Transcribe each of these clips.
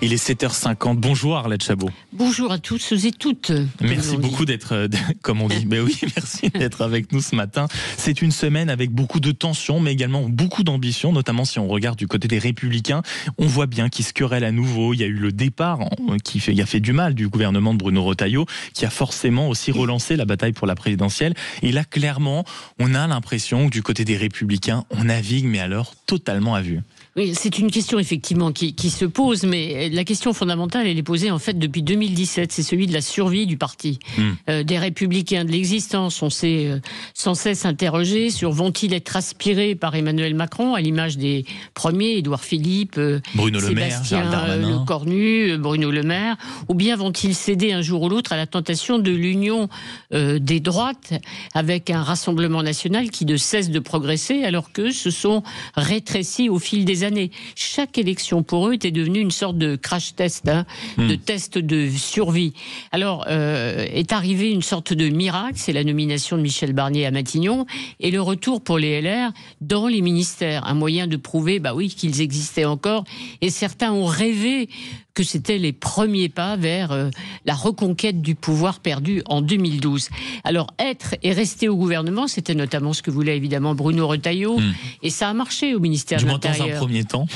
Il est 7h50. Bonjour Arlette Chabot. Bonjour à tous et toutes. Merci beaucoup d'être, comme on dit, mais oui, merci d'être avec nous ce matin. C'est une semaine avec beaucoup de tensions, mais également beaucoup d'ambition, notamment si on regarde du côté des Républicains. On voit bien qu'ils se querellent à nouveau. Il y a eu le départ qui a fait du mal du gouvernement de Bruno Retailleau, qui a forcément aussi relancé la bataille pour la présidentielle. Et là, clairement, on a l'impression que du côté des Républicains, on navigue, mais alors totalement à vue. Oui, c'est une question effectivement qui se pose, mais la question fondamentale, elle est posée en fait depuis 2017. C'est celui de la survie du parti, des Républicains, de l'existence. On s'est sans cesse interrogé sur vont-ils être aspirés par Emmanuel Macron, à l'image des premiers, Édouard Philippe, Bruno Le Maire, Sébastien Lecornu, Bruno Le Maire, ou bien vont-ils céder un jour ou l'autre à la tentation de l'union des droites avec un Rassemblement national qui ne cesse de progresser alors qu'eux se sont rétrécis au fil des années. Chaque élection pour eux était devenue une sorte de crash test, de test de survie. Alors est arrivé une sorte de miracle, c'est la nomination de Michel Barnier à Matignon et le retour pour les LR dans les ministères, un moyen de prouver qu'ils existaient encore, et certains ont rêvé que c'était les premiers pas vers la reconquête du pouvoir perdu en 2012. Alors être et rester au gouvernement, c'était notamment ce que voulait évidemment Bruno Retailleau, et ça a marché au ministère de l'Intérieur. Dans un premier temps.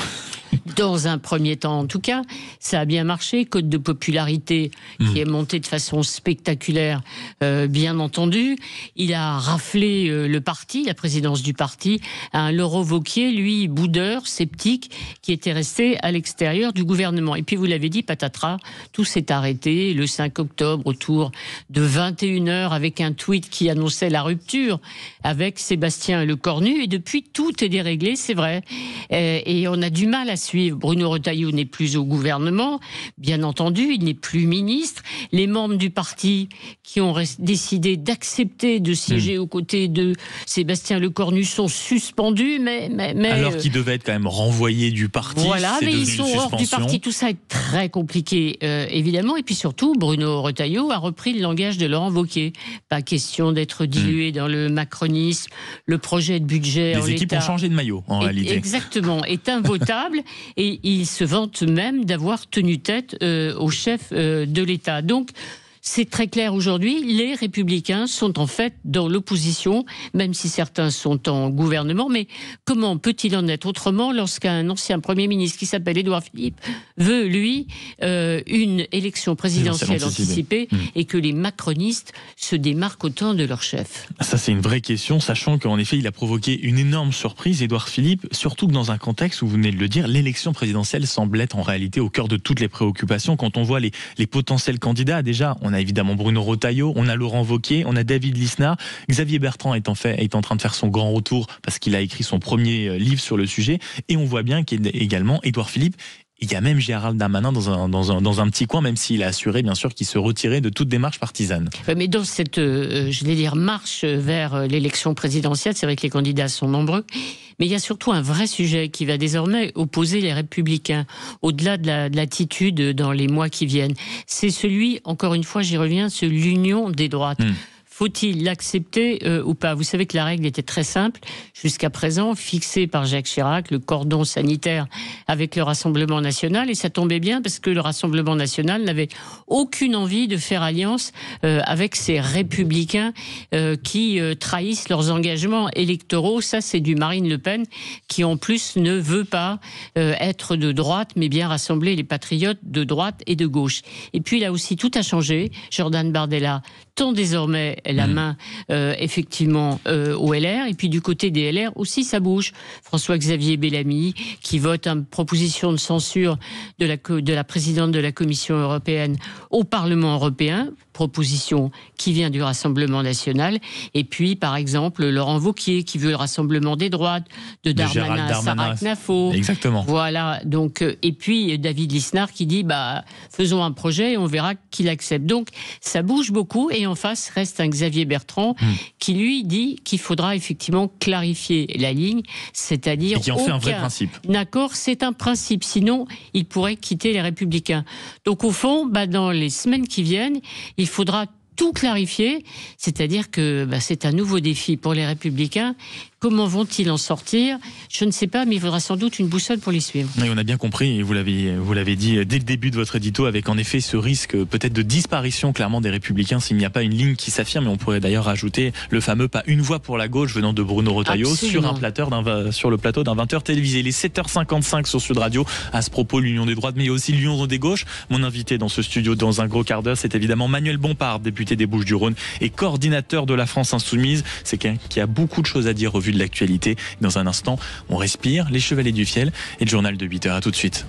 Dans un premier temps, en tout cas, ça a bien marché. Cote de popularité qui est monté de façon spectaculaire, bien entendu. Il a raflé le parti, la présidence du parti, à un Laurent Wauquiez, lui, boudeur, sceptique, qui était resté à l'extérieur du gouvernement. Et puis, vous l'avez dit, patatras, tout s'est arrêté le 5 octobre, autour de 21h, avec un tweet qui annonçait la rupture avec Sébastien Lecornu. Et depuis, tout est déréglé, c'est vrai. Et on a du mal à suivre. Bruno Retailleau n'est plus au gouvernement, bien entendu, il n'est plus ministre. Les membres du parti qui ont décidé d'accepter de siéger aux côtés de Sébastien Lecornu sont suspendus, mais alors qu'ils devaient être quand même renvoyés du parti. Voilà, mais ils sont hors du parti. Tout ça est très compliqué, évidemment. Et puis surtout, Bruno Retailleau a repris le langage de Laurent Wauquiez. Pas question d'être dilué dans le macronisme, le projet de budget. Les équipes ont changé de maillot, en réalité. Exactement, est invotable. Et il se vante même d'avoir tenu tête au chef de l'État. Donc, c'est très clair aujourd'hui, les Républicains sont en fait dans l'opposition, même si certains sont en gouvernement. Mais comment peut-il en être autrement lorsqu'un ancien Premier ministre qui s'appelle Édouard Philippe veut, lui, une élection présidentielle anticipée et que les macronistes se démarquent autant de leur chef? Ça, c'est une vraie question, sachant qu'en effet, il a provoqué une énorme surprise, Édouard Philippe, surtout que dans un contexte où, vous venez de le dire, l'élection présidentielle semble être en réalité au cœur de toutes les préoccupations. Quand on voit les potentiels candidats, déjà, on a évidemment Bruno Retailleau, on a Laurent Wauquiez, on a David Lisnard. Xavier Bertrand est en train de faire son grand retour parce qu'il a écrit son premier livre sur le sujet. Et on voit bien qu'il y a également Édouard Philippe. Il y a même Gérald Darmanin dans un petit coin, même s'il a assuré bien sûr qu'il se retirait de toute démarche partisane. Mais dans cette, marche vers l'élection présidentielle, c'est vrai que les candidats sont nombreux, mais il y a surtout un vrai sujet qui va désormais opposer les Républicains, au-delà de l'attitude dans les mois qui viennent. C'est celui, encore une fois, j'y reviens, c'est l'union des droites. Faut-il l'accepter ou pas? Vous savez que la règle était très simple jusqu'à présent, fixée par Jacques Chirac, le cordon sanitaire avec le Rassemblement national, et ça tombait bien parce que le Rassemblement national n'avait aucune envie de faire alliance avec ces Républicains qui trahissent leurs engagements électoraux. Ça, c'est du Marine Le Pen qui, en plus, ne veut pas être de droite, mais bien rassembler les patriotes de droite et de gauche. Et puis là aussi, tout a changé. Jordan Bardella tend désormais la main effectivement au LR, et puis du côté des LR aussi ça bouge. François-Xavier Bellamy qui vote une proposition de censure de la présidente de la Commission européenne au Parlement européen, proposition qui vient du Rassemblement national, et puis par exemple Laurent Wauquiez qui veut le rassemblement des droites, de Darmanin à Sarah Knafo. Exactement. Voilà, donc, et puis David Lisnard qui dit faisons un projet et on verra qui l'accepte. Donc ça bouge beaucoup, et en face reste un Xavier Bertrand qui lui dit qu'il faudra effectivement clarifier la ligne, c'est-à-dire et qui en fait un vrai principe. D'accord, c'est un principe, sinon il pourrait quitter les Républicains. Donc au fond, dans les semaines qui viennent, il faudra tout clarifier, c'est-à-dire que c'est un nouveau défi pour les Républicains, Comment vont-ils en sortir? Je ne sais pas, mais il faudra sans doute une boussole pour les suivre. Oui, on a bien compris, et vous l'avez dit dès le début de votre édito, avec en effet ce risque peut-être de disparition clairement des Républicains s'il n'y a pas une ligne qui s'affirme. Et on pourrait d'ailleurs rajouter le fameux pas une voix pour la gauche venant de Bruno Retailleau sur le plateau d'un 20h télévisé. Les 7h55 sur Sud Radio. À ce propos, l'Union des droites, mais aussi l'Union des gauches. Mon invité dans ce studio dans un gros quart d'heure, c'est évidemment Manuel Bompard, député des Bouches-du-Rhône et coordinateur de la France Insoumise. C'est quelqu'un qui a beaucoup de choses à dire au vu de l'actualité. Dans un instant, on respire, les Chevaliers du Fiel et le journal de 8h. À tout de suite.